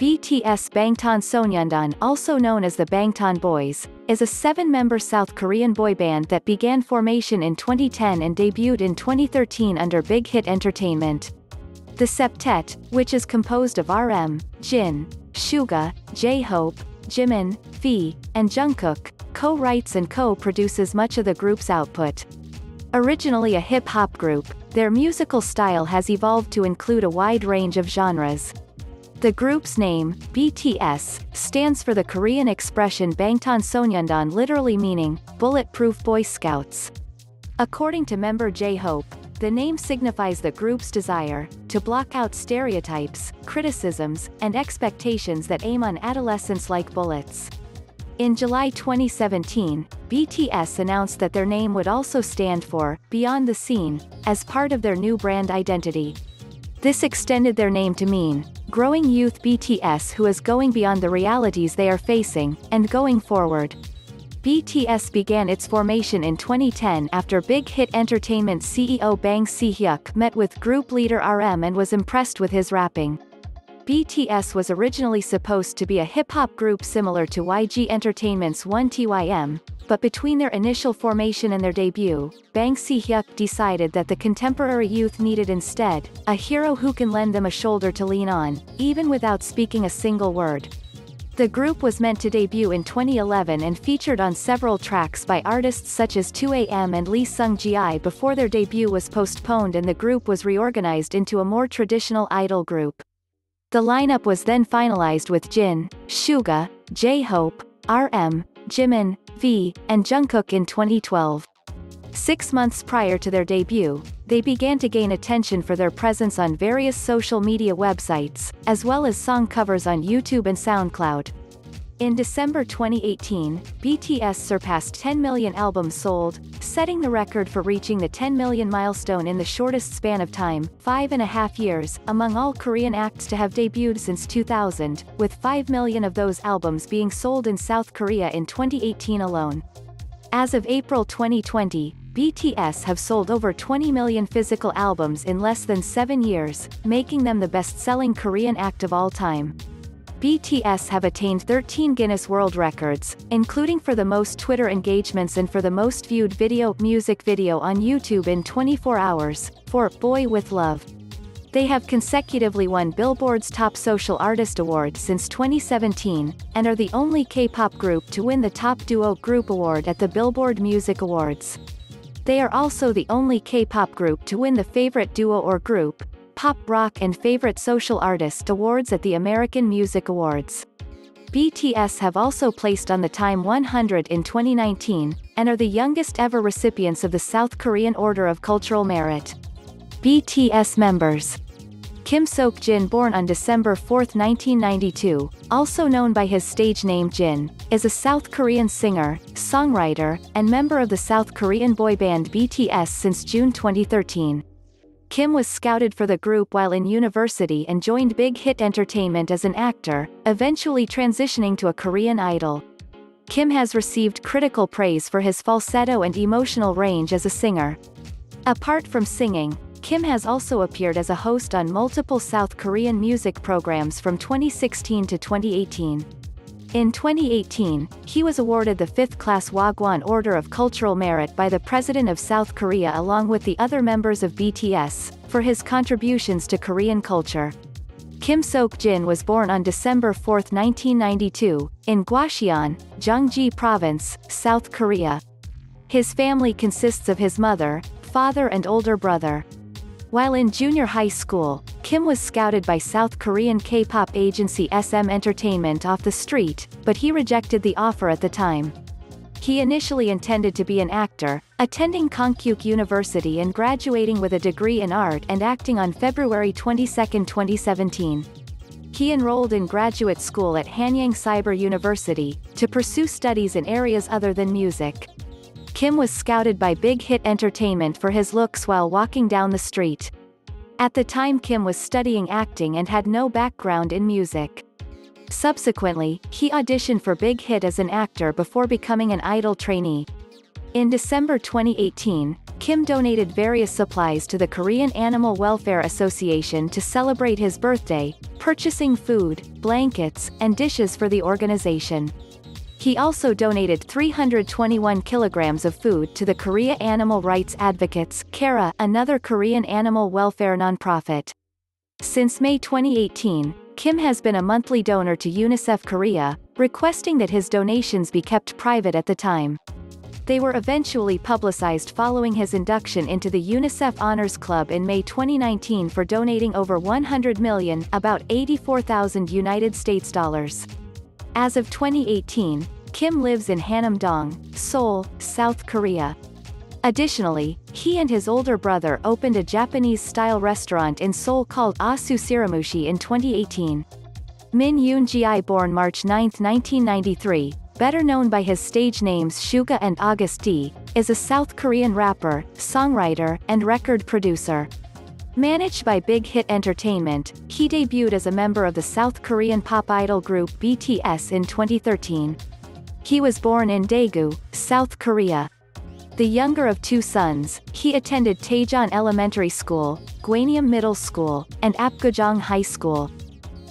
BTS Bangtan Sonyeondan, also known as the Bangtan Boys, is a 7-member South Korean boy band that began formation in 2010 and debuted in 2013 under Big Hit Entertainment. The septet, which is composed of RM, Jin, Suga, JHope, Jimin, and Jungkook, co-writes and co-produces much of the group's output. Originally a hip-hop group, their musical style has evolved to include a wide range of genres. The group's name, BTS, stands for the Korean expression Bangtan Sonyeondan, literally meaning, Bulletproof Boy Scouts. According to member JHope, the name signifies the group's desire to block out stereotypes, criticisms, and expectations that aim on adolescents like bullets. In July 2017, BTS announced that their name would also stand for Beyond the Scene, as part of their new brand identity. This extended their name to mean growing youth BTS who is going beyond the realities they are facing, and going forward. BTS began its formation in 2010 after Big Hit Entertainment CEO Bang Si-hyuk met with group leader RM and was impressed with his rapping. BTS was originally supposed to be a hip-hop group similar to YG Entertainment's 1TYM, but between their initial formation and their debut, Bang Si-hyuk decided that the contemporary youth needed instead a hero who can lend them a shoulder to lean on, even without speaking a single word. The group was meant to debut in 2011 and featured on several tracks by artists such as 2AM and Lee Sung-gi before their debut was postponed and the group was reorganized into a more traditional idol group. The lineup was then finalized with Jin, Suga, JHope, RM, Jimin, and Jungkook in 2012. 6 months prior to their debut, they began to gain attention for their presence on various social media websites, as well as song covers on YouTube and SoundCloud. In December 2018, BTS surpassed 10 million albums sold, setting the record for reaching the 10 million milestone in the shortest span of time, 5.5 years, among all Korean acts to have debuted since 2000, with 5 million of those albums being sold in South Korea in 2018 alone. As of April 2020, BTS have sold over 20 million physical albums in less than 7 years, making them the best-selling Korean act of all time. BTS have attained 13 Guinness World Records, including for the most Twitter engagements and for the most viewed music video on YouTube in 24 hours, for Boy With Love. They have consecutively won Billboard's Top Social Artist Award since 2017, and are the only K-pop group to win the Top Duo Group Award at the Billboard Music Awards. They are also the only K-pop group to win the Favorite Duo or Group, Pop Rock and Favorite Social Artist Awards at the American Music Awards. BTS have also placed on the Time 100 in 2019, and are the youngest ever recipients of the South Korean Order of Cultural Merit. BTS members. Kim Seok-jin, born on December 4, 1992, also known by his stage name Jin, is a South Korean singer, songwriter, and member of the South Korean boy band BTS since June 2013. Kim was scouted for the group while in university and joined Big Hit Entertainment as an actor, eventually transitioning to a Korean idol. Kim has received critical praise for his falsetto and emotional range as a singer. Apart from singing, Kim has also appeared as a host on multiple South Korean music programs from 2016 to 2018. In 2018, he was awarded the 5th-class Wagwon Order of Cultural Merit by the President of South Korea along with the other members of BTS, for his contributions to Korean culture. Kim Seok-jin was born on December 4, 1992, in Gwacheon, Gyeonggi Province, South Korea. His family consists of his mother, father and older brother. While in junior high school, Kim was scouted by South Korean K-pop agency SM Entertainment off the street, but he rejected the offer at the time. He initially intended to be an actor, attending Konkuk University and graduating with a degree in art and acting on February 22, 2017. He enrolled in graduate school at Hanyang Cyber University, to pursue studies in areas other than music. Kim was scouted by Big Hit Entertainment for his looks while walking down the street. At the time Kim was studying acting and had no background in music. Subsequently, he auditioned for Big Hit as an actor before becoming an idol trainee. In December 2018, Kim donated various supplies to the Korean Animal Welfare Association to celebrate his birthday, purchasing food, blankets, and dishes for the organization. He also donated 321 kilograms of food to the Korea Animal Rights Advocates (KARA), another Korean animal welfare nonprofit. Since May 2018, Kim has been a monthly donor to UNICEF Korea, requesting that his donations be kept private at the time. They were eventually publicized following his induction into the UNICEF Honors Club in May 2019 for donating over 100 million, about 84,000 United States dollars. As of 2018, Kim lives in Hanam-dong, Seoul, South Korea. Additionally, he and his older brother opened a Japanese-style restaurant in Seoul called Asu Siramushi in 2018. Min Yoon-ji, born March 9, 1993, better known by his stage names Suga and August D, is a South Korean rapper, songwriter, and record producer. Managed by Big Hit Entertainment, he debuted as a member of the South Korean pop idol group BTS in 2013. He was born in Daegu, South Korea. The younger of two sons, he attended Taejeon Elementary School, Gwaneum Middle School, and Apgujeong High School.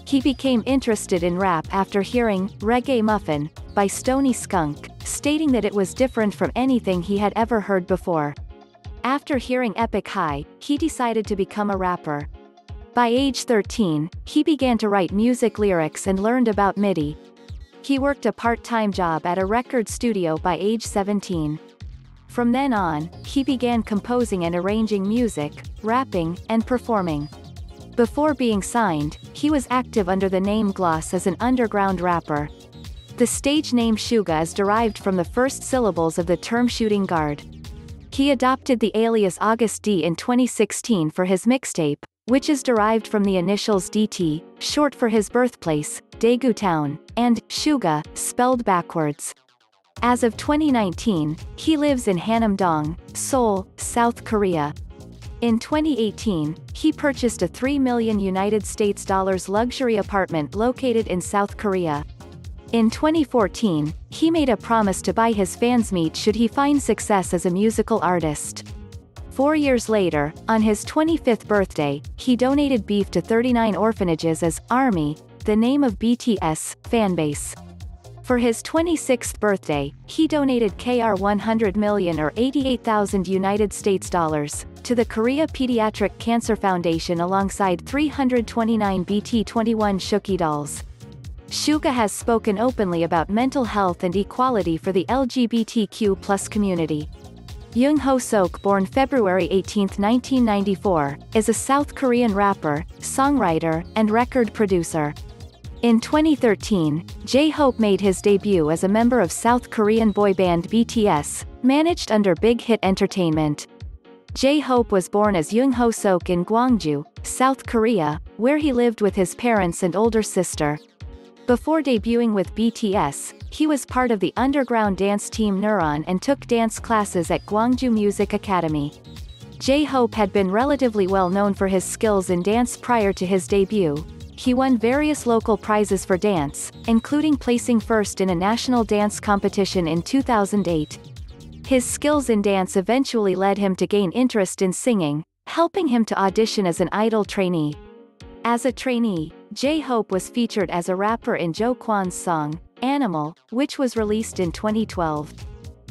He became interested in rap after hearing Reggae Muffin by Stony Skunk, stating that it was different from anything he had ever heard before. After hearing Epic High, he decided to become a rapper. By age 13, he began to write music lyrics and learned about MIDI. He worked a part-time job at a record studio by age 17. From then on, he began composing and arranging music, rapping, and performing. Before being signed, he was active under the name Gloss as an underground rapper. The stage name Suga is derived from the first syllables of the term shooting guard. He adopted the alias August D in 2016 for his mixtape, which is derived from the initials DT, short for his birthplace, Daegu Town, and Suga, spelled backwards. As of 2019, he lives in Hanam-dong, Seoul, South Korea. In 2018, he purchased a $3 million United States dollars luxury apartment located in South Korea. In 2014, he made a promise to buy his fans meat should he find success as a musical artist. 4 years later, on his 25th birthday, he donated beef to 39 orphanages as ARMY, the name of BTS fanbase. For his 26th birthday, he donated KR 100 million or 88,000 United States dollars to the Korea Pediatric Cancer Foundation alongside 329 BT21 Shooky dolls. Suga has spoken openly about mental health and equality for the LGBTQ+ community. Jungkook, born February 18, 1994, is a South Korean rapper, songwriter, and record producer. In 2013, JHope made his debut as a member of South Korean boy band BTS, managed under Big Hit Entertainment. JHope was born as Jungkook in Gwangju, South Korea, where he lived with his parents and older sister. Before debuting with BTS, he was part of the underground dance team Neuron and took dance classes at Gwangju Music Academy. JHope had been relatively well known for his skills in dance prior to his debut. He won various local prizes for dance, including placing first in a national dance competition in 2008. His skills in dance eventually led him to gain interest in singing, helping him to audition as an idol trainee. As a trainee, JHope was featured as a rapper in Jo Kwon's song, Animal, which was released in 2012.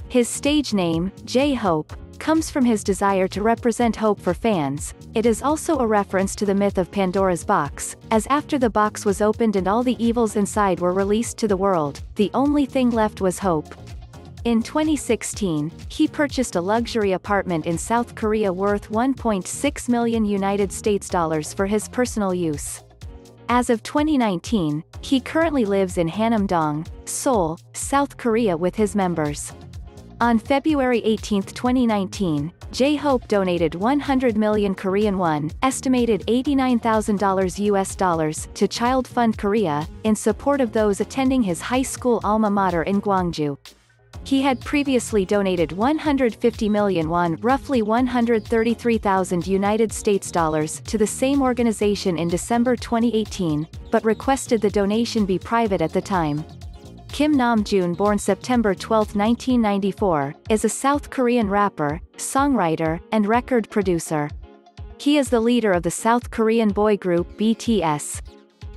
His stage name, JHope, comes from his desire to represent hope for fans. It is also a reference to the myth of Pandora's box, as after the box was opened and all the evils inside were released to the world, the only thing left was hope. In 2016, he purchased a luxury apartment in South Korea worth 1.6 million United States dollars for his personal use. As of 2019, he currently lives in Hanam-dong, Seoul, South Korea with his members. On February 18, 2019, JHope donated 100 million Korean won, estimated $89,000 US dollars, to Child Fund Korea, in support of those attending his high school alma mater in Gwangju. He had previously donated 150 million won, roughly 133,000 United States dollars, to the same organization in December 2018, but requested the donation be private at the time. Kim Namjoon, born September 12, 1994, is a South Korean rapper, songwriter, and record producer. He is the leader of the South Korean boy group BTS.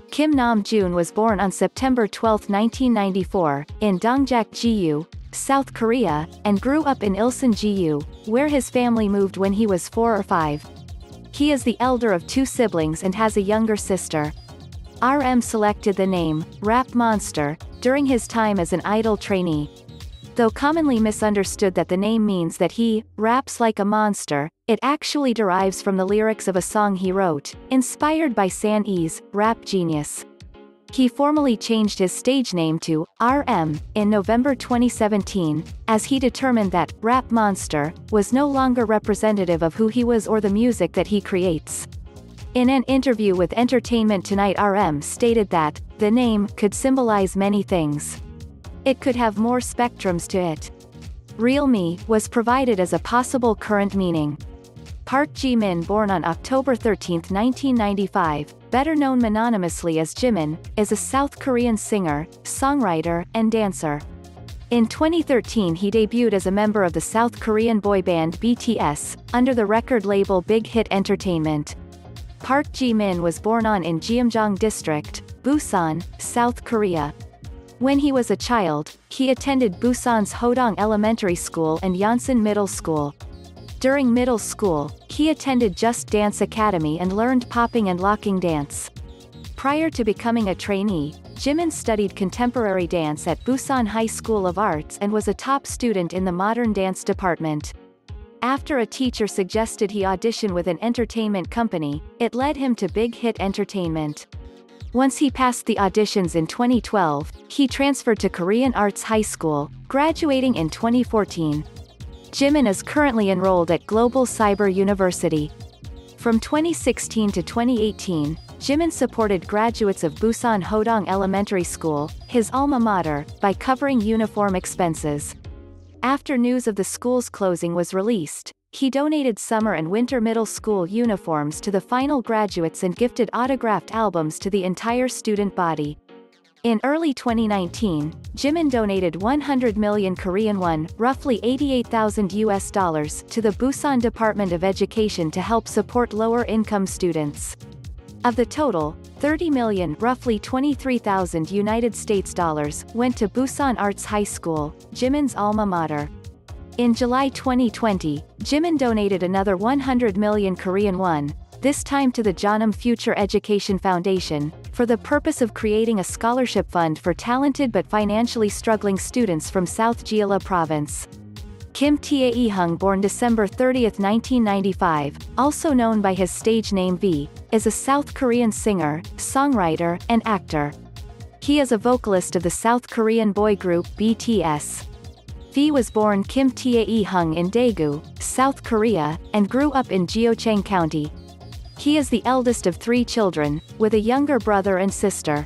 Kim Namjoon was born on September 12, 1994, in Dongjak-gu, South Korea, and grew up in Ilsan-gu, where his family moved when he was 4 or 5. He is the elder of 2 siblings and has a younger sister. RM selected the name, Rap Monster, during his time as an idol trainee. Though commonly misunderstood that the name means that he raps like a monster, it actually derives from the lyrics of a song he wrote, inspired by San E's Rap Genius. He formally changed his stage name to RM in November 2017, as he determined that Rap Monster was no longer representative of who he was or the music that he creates. In an interview with Entertainment Tonight, RM stated that the name could symbolize many things. It could have more spectrums to it. Real Me was provided as a possible current meaning. Park Jimin, born on October 13, 1995, better known mononymously as Jimin, is a South Korean singer, songwriter, and dancer. In 2013 he debuted as a member of the South Korean boy band BTS, under the record label Big Hit Entertainment. Park Jimin was born in Gyeomjang District, Busan, South Korea. When he was a child, he attended Busan's Hodong Elementary School and Yonsan Middle School. During middle school, he attended Just Dance Academy and learned popping and locking dance. Prior to becoming a trainee, Jimin studied contemporary dance at Busan High School of Arts and was a top student in the modern dance department. After a teacher suggested he audition with an entertainment company, it led him to Big Hit Entertainment. Once he passed the auditions in 2012, he transferred to Korean Arts High School, graduating in 2014. Jimin is currently enrolled at Global Cyber University. From 2016 to 2018, Jimin supported graduates of Busan Hodong Elementary School, his alma mater, by covering uniform expenses. After news of the school's closing was released, he donated summer and winter middle school uniforms to the final graduates and gifted autographed albums to the entire student body. In early 2019, Jimin donated 100 million Korean won, roughly $88,000 to the Busan Department of Education to help support lower-income students. Of the total, 30 million, roughly $23,000 went to Busan Arts High School, Jimin's alma mater. In July 2020, Jimin donated another 100 million Korean won, this time to the Jeonnam Future Education Foundation, for the purpose of creating a scholarship fund for talented but financially struggling students from South Jeolla Province. Kim Tae-hung, born December 30, 1995, also known by his stage name V, is a South Korean singer, songwriter, and actor. He is a vocalist of the South Korean boy group BTS. V was born Kim Tae-hung in Daegu, South Korea, and grew up in Gyeochang County. He is the eldest of 3 children, with a younger brother and sister.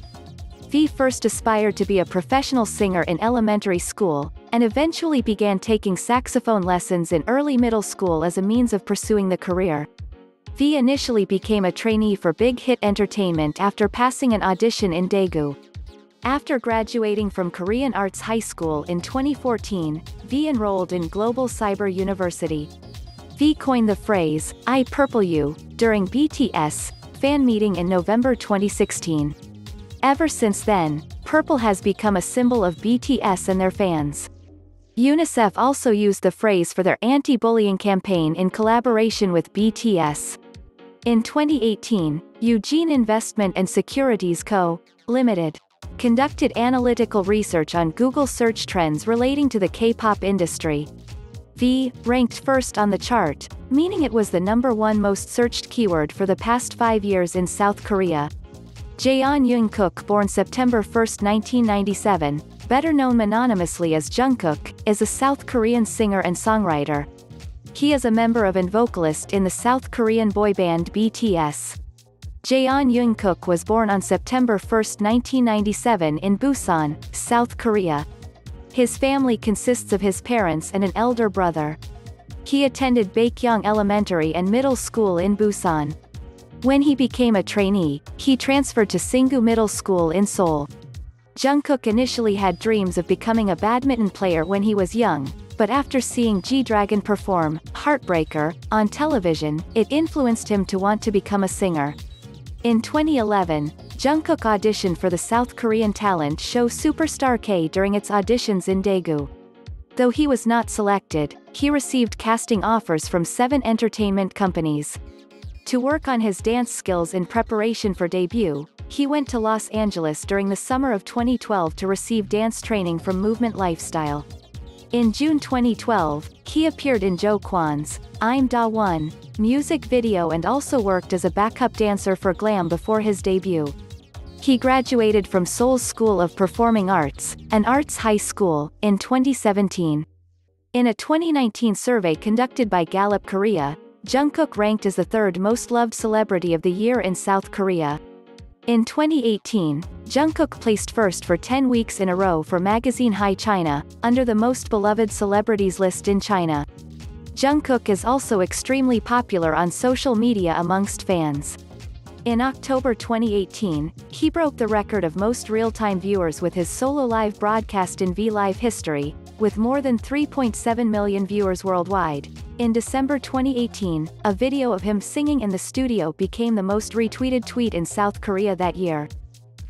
V first aspired to be a professional singer in elementary school, and eventually began taking saxophone lessons in early middle school as a means of pursuing the career. V initially became a trainee for Big Hit Entertainment after passing an audition in Daegu. After graduating from Korean Arts High School in 2014, V enrolled in Global Cyber University. V coined the phrase, "I Purple You," during BTS fan meeting in November 2016. Ever since then, purple has become a symbol of BTS and their fans. UNICEF also used the phrase for their anti-bullying campaign in collaboration with BTS. In 2018, Eugene Investment and Securities Co., Limited, conducted analytical research on Google search trends relating to the K-pop industry. V ranked first on the chart, meaning it was the #1 most searched keyword for the past 5 years in South Korea. Jungkook, born September 1, 1997, better known mononymously as Jungkook, is a South Korean singer and songwriter. He is a member of and vocalist in the South Korean boy band BTS. Jungkook was born on September 1, 1997 in Busan, South Korea. His family consists of his parents and an elder brother. He attended Baekhyang Elementary and Middle School in Busan. When he became a trainee, he transferred to Singgu Middle School in Seoul. Jungkook initially had dreams of becoming a badminton player when he was young, but after seeing G-Dragon perform Heartbreaker on television, it influenced him to want to become a singer. In 2011, Jungkook auditioned for the South Korean talent show Superstar K during its auditions in Daegu. Though he was not selected, he received casting offers from 7 entertainment companies. To work on his dance skills in preparation for debut, he went to Los Angeles during the summer of 2012 to receive dance training from Movement Lifestyle. In June 2012, he appeared in Jo Kwon's I'm Da One music video and also worked as a backup dancer for Glam before his debut. He graduated from Seoul's School of Performing Arts, an arts high school, in 2017. In a 2019 survey conducted by Gallup Korea, Jungkook ranked as the 3rd most loved celebrity of the year in South Korea. In 2018, Jungkook placed first for 10 weeks in a row for magazine Hi China, under the most beloved celebrities list in China. Jungkook is also extremely popular on social media amongst fans. In October 2018, he broke the record of most real-time viewers with his solo live broadcast in V Live history, with more than 3.7 million viewers worldwide. In December 2018, a video of him singing in the studio became the most retweeted tweet in South Korea that year.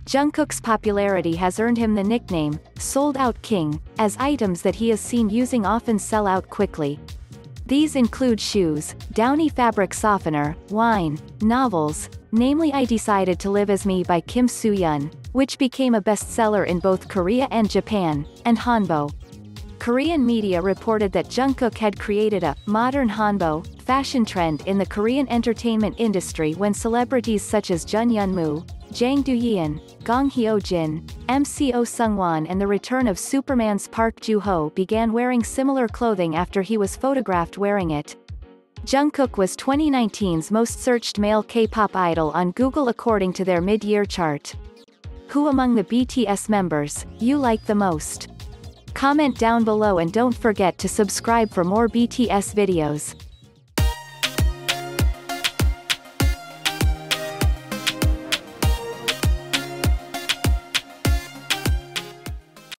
Jungkook's popularity has earned him the nickname, Sold Out King, as items that he is seen using often sell out quickly. These include shoes, downy fabric softener, wine, novels, namely I Decided to Live As Me by Kim Soo-yeon, which became a bestseller in both Korea and Japan, and hanbok. Korean media reported that Jungkook had created a modern hanbok fashion trend in the Korean entertainment industry when celebrities such as Jun Yun-moo, Jang Do-yeon, Gong Hyo-jin, MCO Sungwon and the return of Superman's Park Joo-ho began wearing similar clothing after he was photographed wearing it. Jungkook was 2019's most searched male K-pop idol on Google according to their mid-year chart. Who among the BTS members you like the most? Comment down below and don't forget to subscribe for more BTS videos.